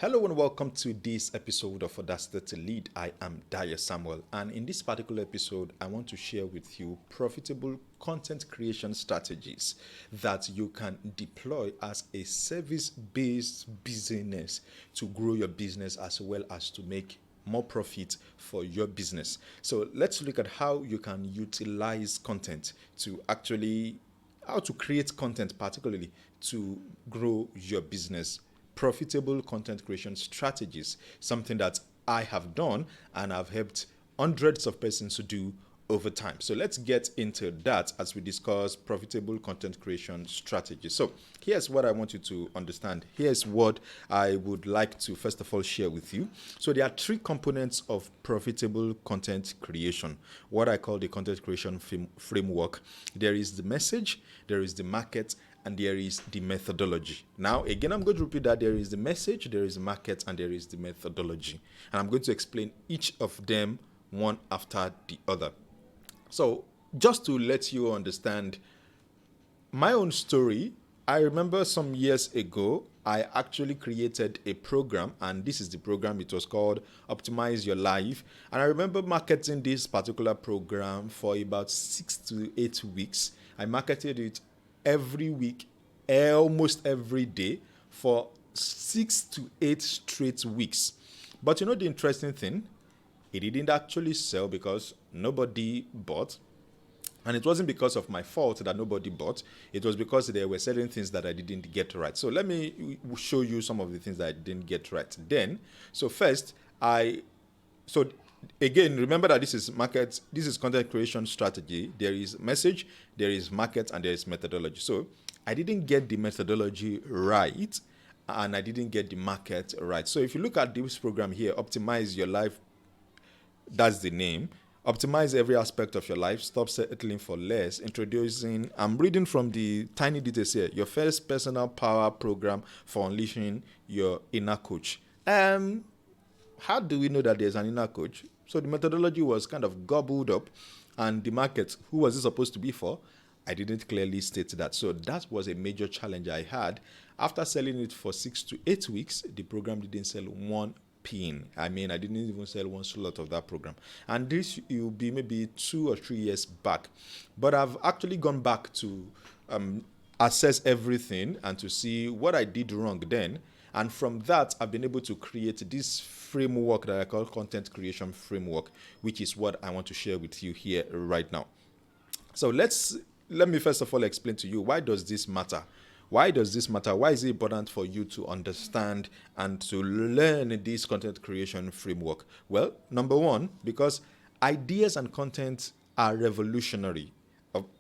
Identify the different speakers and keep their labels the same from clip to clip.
Speaker 1: Hello and welcome to this episode of Audacity to Lead. I am Daya Samuel, and in this particular episode, I want to share with you profitable content creation strategies that you can deploy as a service based business to grow your business as well as to make more profit for your business. So, let's look at how you can utilize content to actually how to create content, particularly to grow your business. Profitable content creation strategies, something that I have done and I've helped hundreds of persons to do over time. So let's get into that as we discuss profitable content creation strategies. So here's what I want you to understand. Here's what I would like to first of all share with you. So there are three components of profitable content creation, what I call the content creation framework. There is the message, there is the market, and there is the methodology. Now, again, I'm going to repeat that there is the message, there is the market, and there is the methodology. And I'm going to explain each of them one after the other. So, just to let you understand my own story, I remember some years ago, I actually created a program, and this is the program. It was called Optimize Your Life. And I remember marketing this particular program for about 6 to 8 weeks. I marketed it every week, almost every day, for 6 to 8 straight weeks. But you know the interesting thing? It didn't actually sell because nobody bought. And it wasn't because of my fault that nobody bought. It was because there were certain things that I didn't get right. So let me show you some of the things that I didn't get right then. So first, so again, remember that this is content creation strategy. There is message, there is market, and there is methodology. So I didn't get the methodology right, and I didn't get the market right. So if you look at this program here, Optimize Your Life, that's the name. Optimize every aspect of your life. Stop settling for less. Introducing, I'm reading from the tiny details here, your first personal power program for unleashing your inner coach. How do we know that there's an inner coach? So the methodology was kind of gobbled up, and the market, who was it supposed to be for? I didn't clearly state that. So that was a major challenge I had. After selling it for 6 to 8 weeks, the program didn't sell one pin. I mean, I didn't even sell one slot of that program. And this will be maybe 2 or 3 years back. But I've actually gone back to assess everything and to see what I did wrong then. And from that, I've been able to create this framework that I call content creation framework, which is what I want to share with you here right now. So let me first of all explain to you, why does this matter? Why does this matter? Why is it important for you to understand and to learn this content creation framework? Well, number one, because ideas and content are revolutionary.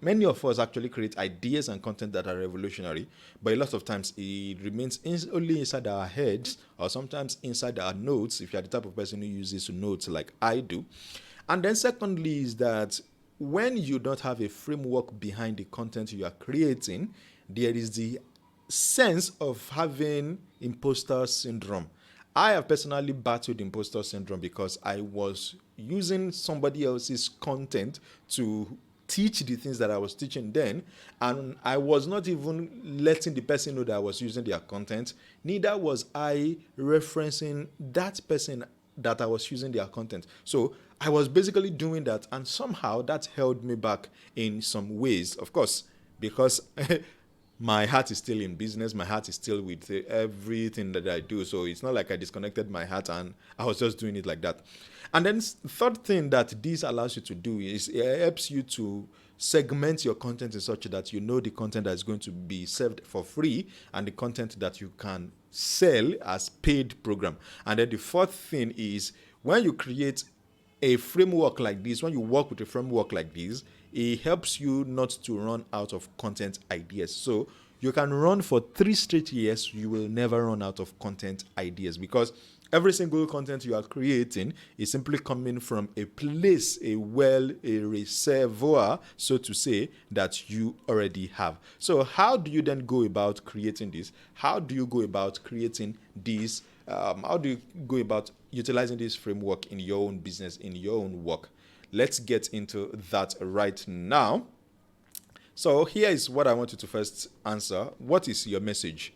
Speaker 1: Many of us actually create ideas and content that are revolutionary, but a lot of times it remains only inside our heads or sometimes inside our notes, if you're the type of person who uses notes like I do. And then secondly is that when you don't have a framework behind the content you are creating, there is the sense of having imposter syndrome. I have personally battled imposter syndrome because I was using somebody else's content to teach the things that I was teaching then, and I was not even letting the person know that I was using their content. Neither was I referencing that person that I was using their content. So I was basically doing that, and somehow that held me back in some ways. Of course, because my heart is still in business. My heart is still with everything that I do. So it's not like I disconnected my heart and I was just doing it like that. And then third thing that this allows you to do is it helps you to segment your content in such that you know the content that is going to be served for free and the content that you can sell as paid program. And then the fourth thing is, when you create a framework like this, when you work with a framework like this, it helps you not to run out of content ideas. So you can run for 3 straight years, you will never run out of content ideas, because every single content you are creating is simply coming from a place, a reservoir, so to say, that you already have. So how do you then go about creating this? How do you go about creating this? How do you go about utilizing this framework in your own business, in your own work? Let's get into that right now. So here is what I want you to first answer. What is your message?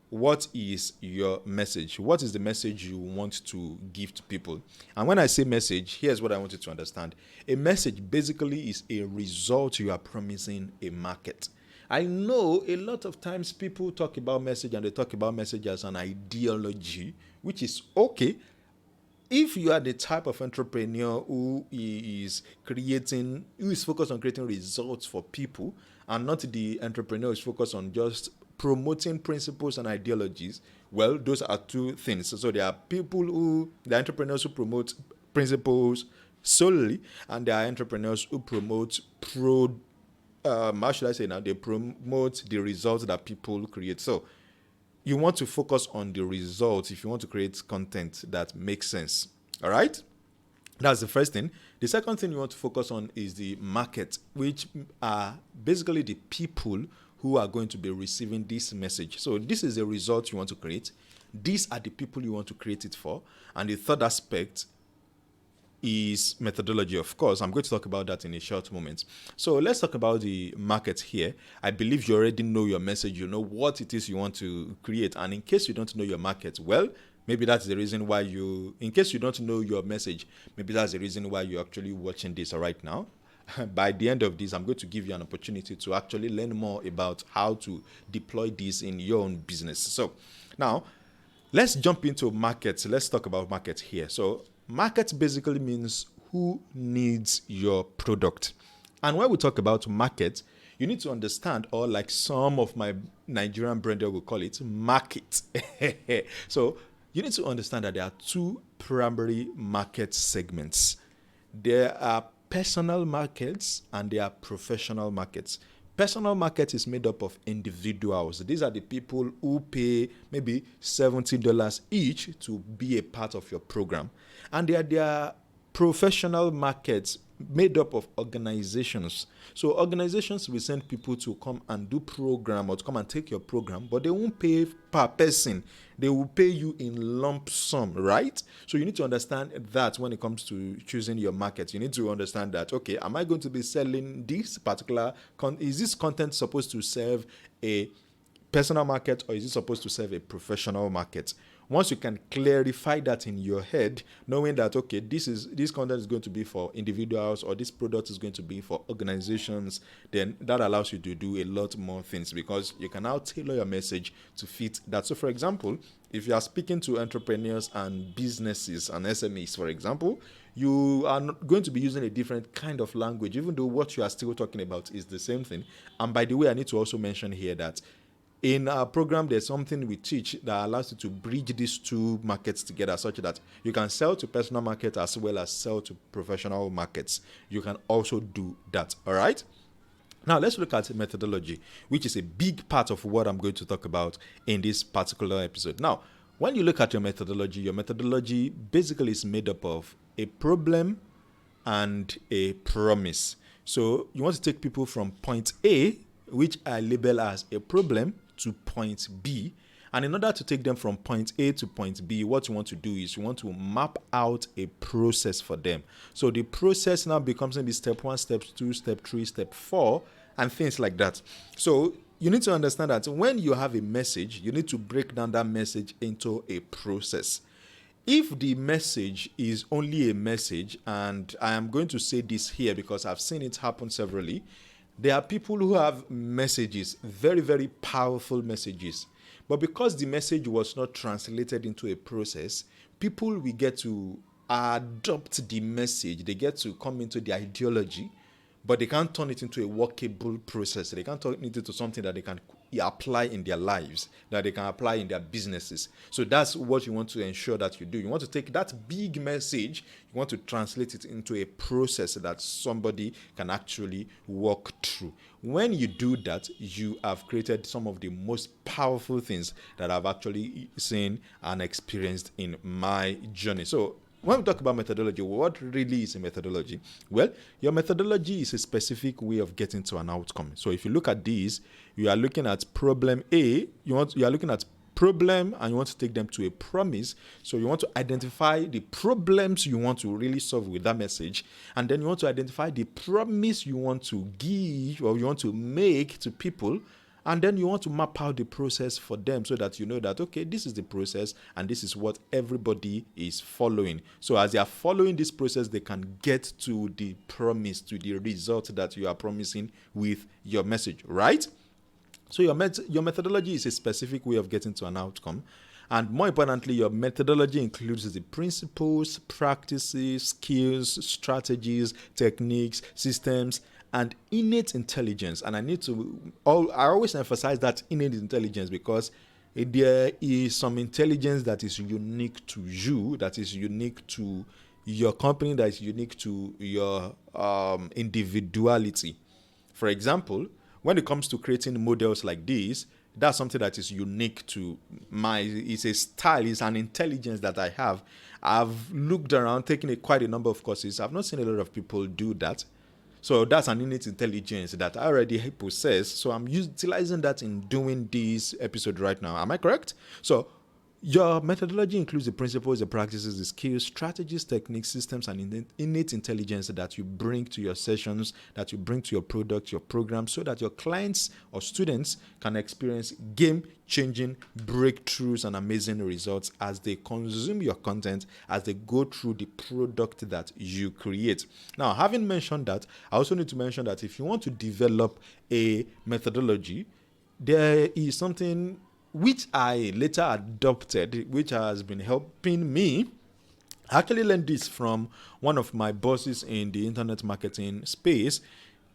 Speaker 1: what is your message? What is the message you want to give to people? And when I say message, here's what I want you to understand. A message basically is a result you are promising a market. I know a lot of times people talk about message and they talk about message as an ideology, which is okay. If you are the type of entrepreneur who is focused on creating results for people, and not the entrepreneur who is focused on just promoting principles and ideologies, well, those are two things. So there are the entrepreneurs who promote principles solely, and there are entrepreneurs who promote how should I say now? They promote the results that people create. So you want to focus on the results if you want to create content that makes sense. All right? That's the first thing. The second thing you want to focus on is the market, which are basically the people who are going to be receiving this message. So this is a result you want to create. These are the people you want to create it for. And the third aspect is methodology. Of course, I'm going to talk about that in a short moment. So let's talk about the market here. I believe you already know your message. You know what it is you want to create. And in case you don't know your market, well, maybe that's the reason why in case you don't know your message, maybe that's the reason why you're actually watching this right now. By the end of this, I'm going to give you an opportunity to actually learn more about how to deploy this in your own business. So now, let's jump into markets. Let's talk about markets here. So market basically means who needs your product. And when we talk about market, you need to understand, or like some of my Nigerian branders will call it, market. So you need to understand that there are two primary market segments. There are personal markets and there are professional markets. Personal market is made up of individuals. These are the people who pay maybe $70 each to be a part of your program. And there are professional markets made up of organizations. So organizations will send people to come and do program or to come and take your program, but they won't pay per person. They will pay you in lump sum, right? So you need to understand that when it comes to choosing your market. You need to understand that, okay, am I going to be selling this particular is this content supposed to serve a personal market or is it supposed to serve a professional market? Once you can clarify that in your head, knowing that, okay, this content is going to be for individuals or this product is going to be for organizations, then that allows you to do a lot more things because you can now tailor your message to fit that. So, for example, if you are speaking to entrepreneurs and businesses and SMEs, for example, you are not going to be using a different kind of language, even though what you are still talking about is the same thing. And by the way, I need to also mention here that in our program, there's something we teach that allows you to bridge these two markets together such that you can sell to personal market as well as sell to professional markets. You can also do that. All right. Now, let's look at methodology, which is a big part of what I'm going to talk about in this particular episode. Now, when you look at your methodology basically is made up of a problem and a promise. So you want to take people from point A, which I label as a problem, to point B. And in order to take them from point A to point B, what you want to do is you want to map out a process for them. So the process now becomes maybe step 1, step 2, step 3, step 4, and things like that. So you need to understand that when you have a message, you need to break down that message into a process. If the message is only a message, and I am going to say this here because I've seen it happen severally, there are people who have messages, very, very powerful messages. But because the message was not translated into a process, people will get to adopt the message. They get to come into the ideology, but they can't turn it into a workable process. They can't turn it into something that they can apply in their lives, that they can apply in their businesses. So that's what you want to ensure that you do. You want to take that big message, you want to translate it into a process that somebody can actually walk through. When you do that, you have created some of the most powerful things that I've actually seen and experienced in my journey. So when we talk about methodology, what really is a methodology? Well, your methodology is a specific way of getting to an outcome. So if you look at these, you are looking at problem A, you are looking at problem and you want to take them to a promise. So you want to identify the problems you want to really solve with that message. And then you want to identify the promise you want to give or you want to make to people. And then you want to map out the process for them so that you know that, okay, this is the process and this is what everybody is following. So as they are following this process, they can get to the promise, to the result that you are promising with your message, right? So your methodology is a specific way of getting to an outcome. And more importantly, your methodology includes the principles, practices, skills, strategies, techniques, systems, and innate intelligence. And I always emphasize that innate intelligence because there is some intelligence that is unique to you, that is unique to your company, that is unique to your individuality. For example, when it comes to creating models like this, that's something that is unique to it's a style, it's an intelligence that I have. I've looked around, taken quite a number of courses. I've not seen a lot of people do that. So that's an innate intelligence that I already possess. So I'm utilizing that in doing this episode right now. Am I correct? So your methodology includes the principles, the practices, the skills, strategies, techniques, systems, and innate intelligence that you bring to your sessions, that you bring to your product, your program, so that your clients or students can experience game-changing breakthroughs and amazing results as they consume your content, as they go through the product that you create. Now, having mentioned that, I also need to mention that if you want to develop a methodology, there is something which I later adopted, which has been helping me. I actually learned this from one of my bosses in the internet marketing space,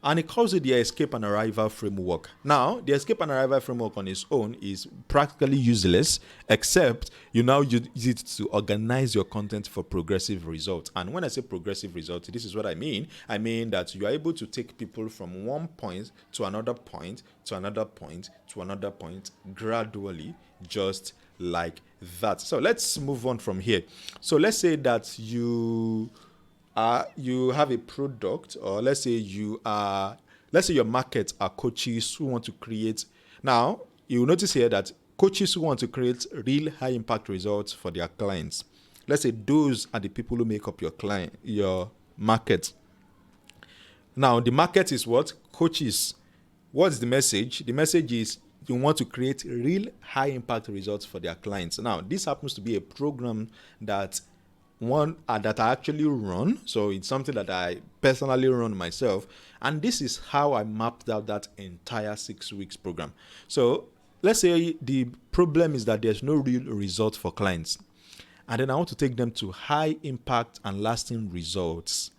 Speaker 1: and he calls it the escape and arrival framework. Now, the escape and arrival framework on its own is practically useless, except you now use it to organize your content for progressive results. And when I say progressive results, this is what I mean. I mean that you are able to take people from one point to another point, to another point, to another point, gradually, just like that. So let's move on from here. So let's say that you have a product, or let's say your market are coaches who want to create. Now, you'll notice here that coaches who want to create real high impact results for their clients. Let's say those are the people who make up your market. Now, the market is what? Coaches. What's the message? The message is you want to create real high impact results for their clients. Now, this happens to be a program that I actually run. So it's something that I personally run myself. And this is how I mapped out that entire 6 weeks program. So let's say the problem is that there's no real result for clients. And then I want to take them to high impact and lasting results.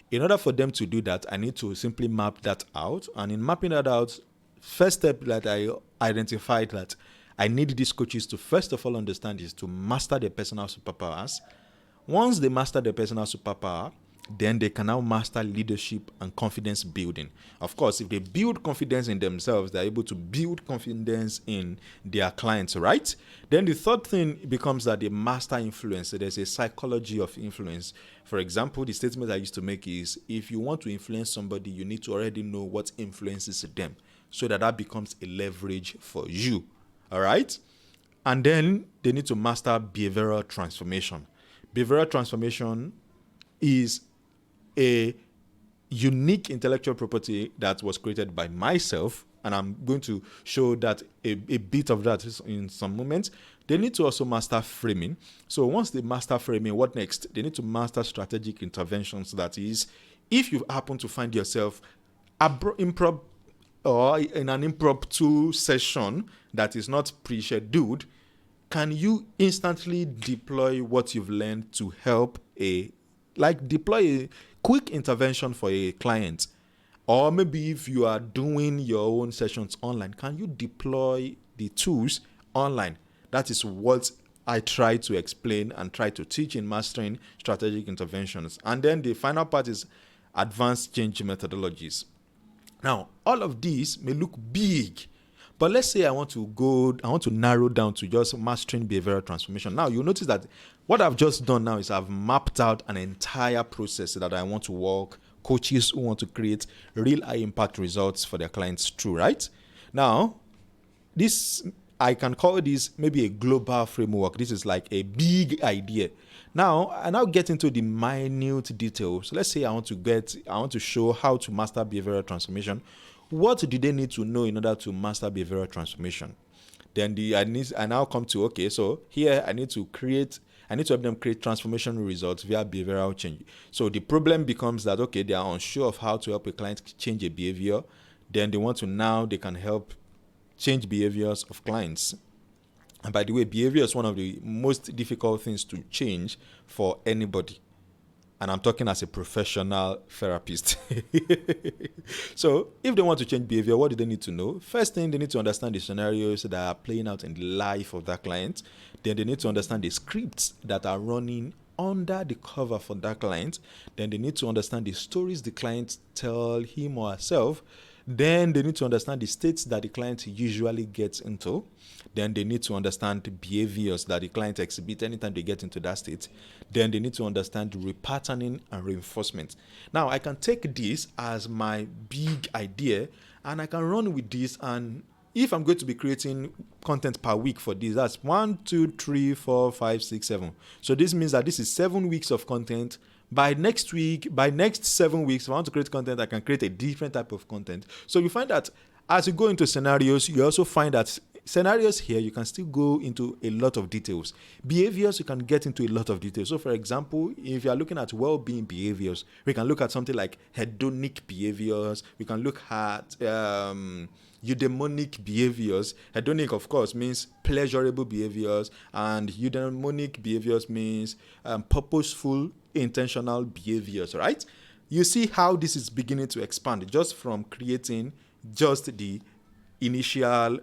Speaker 1: In order for them to do that, I need to simply map that out. And in mapping that out, first step that I identified that I need these coaches to first of all understand is to master their personal superpowers. Once they master their personal superpower, then they can now master leadership and confidence building. Of course, if they build confidence in themselves, they're able to build confidence in their clients, right? Then the third thing becomes that they master influence. So there's a psychology of influence. For example, the statement I used to make is, if you want to influence somebody, you need to already know what influences them, so that becomes a leverage for you, all right? And then they need to master behavioral transformation. Behavioral transformation is a unique intellectual property that was created by myself, and I'm going to show that a bit of that in some moments. They need to also master framing. So once they master framing, what next? They need to master strategic interventions. That is, if you happen to find yourself or in an impromptu session that is not pre-scheduled, can you instantly deploy what you've learned to help deploy a quick intervention for a client? Or maybe if you are doing your own sessions online, can you deploy the tools online? That is what I try to explain and try to teach in mastering strategic interventions. And then the final part is advanced change methodologies. Now, all of these may look big, but let's say I want to narrow down to just mastering behavioral transformation. Now, you'll notice that what I've just done now is I've mapped out an entire process that I want to walk coaches who want to create real high impact results for their clients through, right? Now, I can call this maybe a global framework. This is like a big idea. Now, I now get into the minute details. So let's say I want to show how to master behavioral transformation. what do they need to know in order to master behavioral transformation? Then I now come to, okay, so here I need to help them create transformational results via behavioral change. So the problem becomes that, okay, they are unsure of how to help a client change a behavior. Then they can help change behaviors of clients. And by the way, behavior is one of the most difficult things to change for anybody. And I'm talking as a professional therapist. So if they want to change behavior, what do they need to know? First thing, they need to understand the scenarios that are playing out in the life of that client. Then they need to understand the scripts that are running under the cover for that client. Then they need to understand the stories the client tell him or herself. Then they need to understand the states that the client usually gets into. Then they need to understand the behaviors that the client exhibit anytime they get into that state. Then they need to understand repatterning and reinforcement. Now, I can take this as my big idea and I can run with this. And if I'm going to be creating content per week for this, that's 1, 2, 3, 4, 5, 6, 7. So this means that this is 7 weeks of content. By next 7 weeks, if I want to create content, I can create a different type of content. So you find that as you go into scenarios, you also find that scenarios here, you can still go into a lot of details. Behaviors, you can get into a lot of details. So for example, if you are looking at well-being behaviors, we can look at something like hedonic behaviors. We can look at eudaimonic behaviors. Hedonic, of course, means pleasurable behaviors, and eudaimonic behaviors means purposeful, intentional behaviors, right? You see how this is beginning to expand just from creating just the initial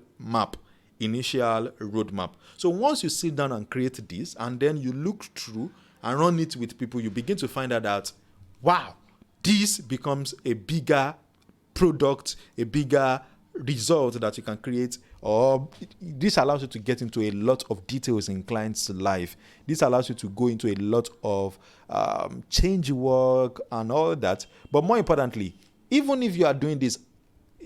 Speaker 1: roadmap. So once you sit down and create this, and then you look through and run it with people, you begin to find out that, wow, this becomes a bigger product, a bigger result that you can create, or this allows you to get into a lot of details in clients' life. This allows you to go into a lot of change work and all that. But more importantly, even if you are doing this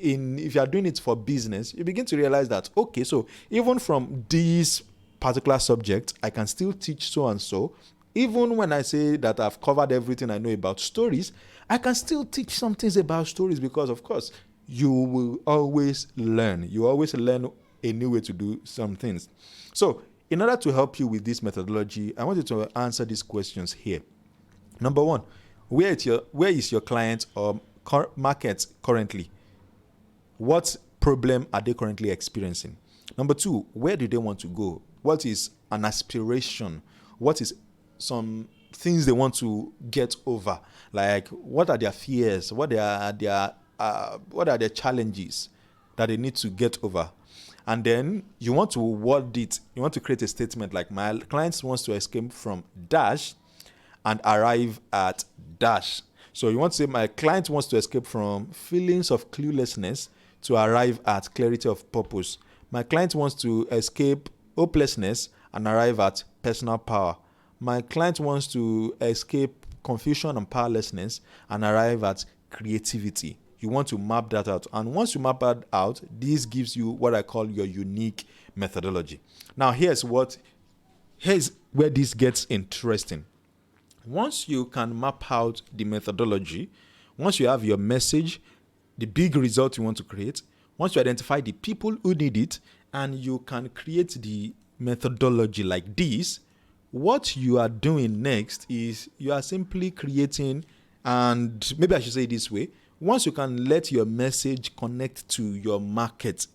Speaker 1: if you are doing it for business, you begin to realize that, okay, so even from this particular subject, I can still teach so and so. Even when I say that I've covered everything I know about stories, I can still teach some things about stories because, of course, you will always learn. You always learn a new way to do some things. So in order to help you with this methodology, I want you to answer these questions here. Number one, where is your client or market currently? What problem are they currently experiencing? Number two, where do they want to go? What is an aspiration? What is some things they want to get over? Like, what are their fears? What are their challenges that they need to get over? And then you want to word it. You want to create a statement like, my client wants to escape from dash and arrive at dash. So you want to say, my client wants to escape from feelings of cluelessness to arrive at clarity of purpose. My client wants to escape hopelessness and arrive at personal power. My client wants to escape confusion and powerlessness and arrive at creativity. You want to map that out. And once you map that out, this gives you what I call your unique methodology. Now, here's where this gets interesting. Once you can map out the methodology, once you have your message, the big result you want to create, once you identify the people who need it, and you can create the methodology like this, what you are doing next is you are simply creating, and maybe I should say it this way, once you can let your message connect to your market,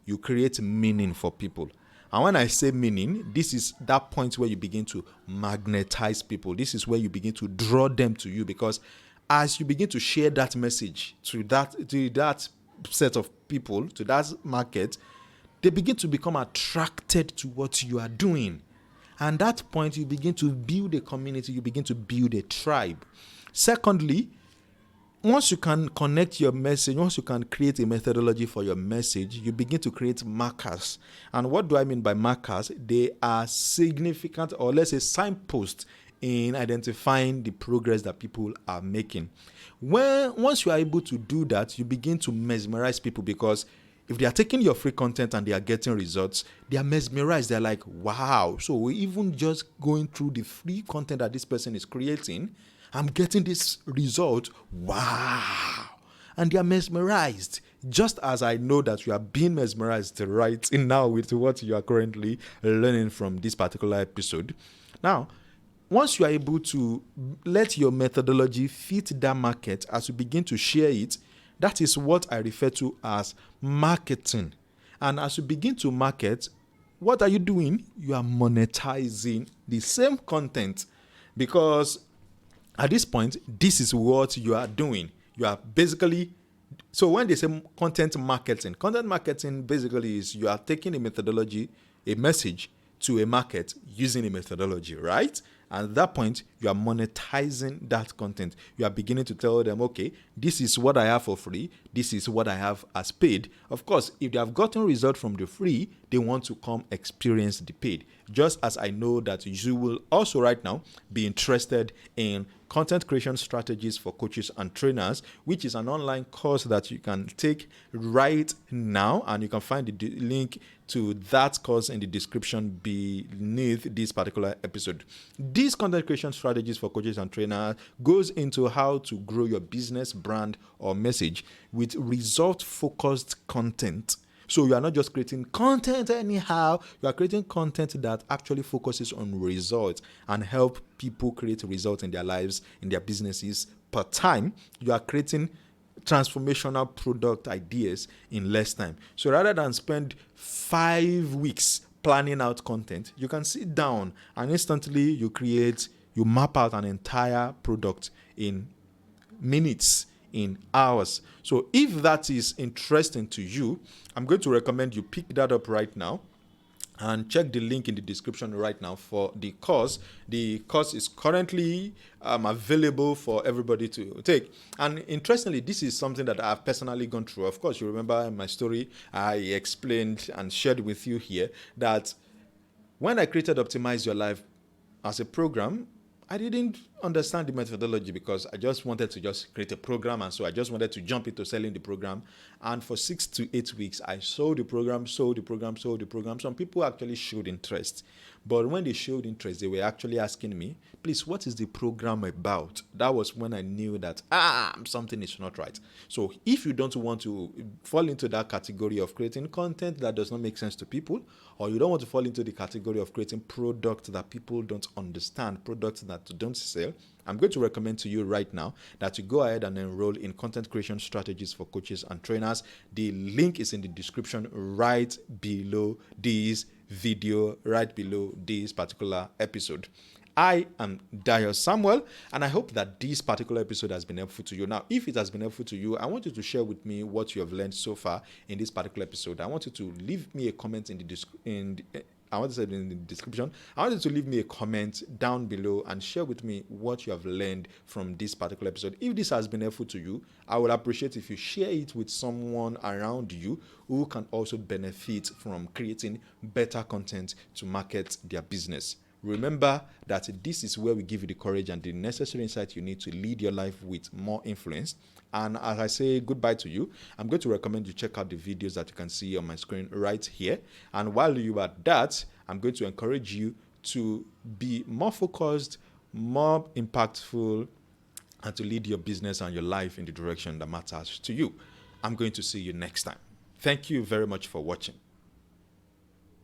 Speaker 1: you create meaning for people. And when I say meaning, this is that point where you begin to magnetize people. This is where you begin to draw them to you, because as you begin to share that message to that set of people, to that market, they begin to become attracted to what you are doing. And at that point, you begin to build a community, you begin to build a tribe. Secondly, once you can connect your message, once you can create a methodology for your message, you begin to create markers. And what do I mean by markers? They are significant, or let's say signposts, in identifying the progress that people are making. Once you are able to do that, you begin to mesmerize people, because if they are taking your free content and they are getting results, they are mesmerized. They're like, wow, so even just going through the free content that this person is creating, I'm getting this result. Wow. And they are mesmerized. just as I know that you are being mesmerized right now with what you are currently learning from this particular episode. Now, once you are able to let your methodology fit that market as you begin to share it, that is what I refer to as marketing. And as you begin to market, what are you doing? You are monetizing the same content, because at this point, this is what you are doing. You are basically, so when they say content marketing basically is you are taking a methodology, a message to a market using a methodology, right? And at that point, you are monetizing that content. You are beginning to tell them, okay, this is what I have for free. This is what I have as paid. Of course, if they have gotten result from the free, they want to come experience the paid. Just as I know that you will also right now be interested in content creation strategies for coaches and trainers, which is an online course that you can take right now, and you can find the link to that course in the description beneath this particular episode. These content creation strategies for coaches and trainers goes into how to grow your business, brand, or message with result-focused content. So you are not just creating content anyhow, you are creating content that actually focuses on results and help people create results in their lives, in their businesses per time. You are creating transformational product ideas in less time. So rather than spend 5 weeks planning out content, you can sit down and instantly you map out an entire product in minutes, in hours. So if that is interesting to you, I'm going to recommend you pick that up right now and check the link in the description right now for the course. The course is currently available for everybody to take. And interestingly, this is something that I've personally gone through. Of course, you remember my story, I explained and shared with you here that when I created Optimize Your Life as a program, I didn't understand the methodology because I just wanted to just create a program, and so I just wanted to jump into selling the program. And for 6 to 8 weeks, I sold the program. Some people actually showed interest. But when they showed interest, they were actually asking me, please, what is the program about? That was when I knew that, something is not right. So if you don't want to fall into that category of creating content that does not make sense to people, or you don't want to fall into the category of creating products that people don't understand, products that don't sell, I'm going to recommend to you right now that you go ahead and enroll in content creation strategies for coaches and trainers. The link is in the description right below this video, right below this particular episode. I am Dio Samuel, and I hope that this particular episode has been helpful to you. Now, if it has been helpful to you, I want you to share with me what you have learned so far in this particular episode. I want you to leave me a comment in the description. I want you to leave me a comment down below and share with me what you have learned from this particular episode. If this has been helpful to you, I would appreciate if you share it with someone around you who can also benefit from creating better content to market their business. Remember that this is where we give you the courage and the necessary insight you need to lead your life with more influence. And as I say goodbye to you, I'm going to recommend you check out the videos that you can see on my screen right here. And while you are at that, I'm going to encourage you to be more focused, more impactful, and to lead your business and your life in the direction that matters to you. I'm going to see you next time. Thank you very much for watching.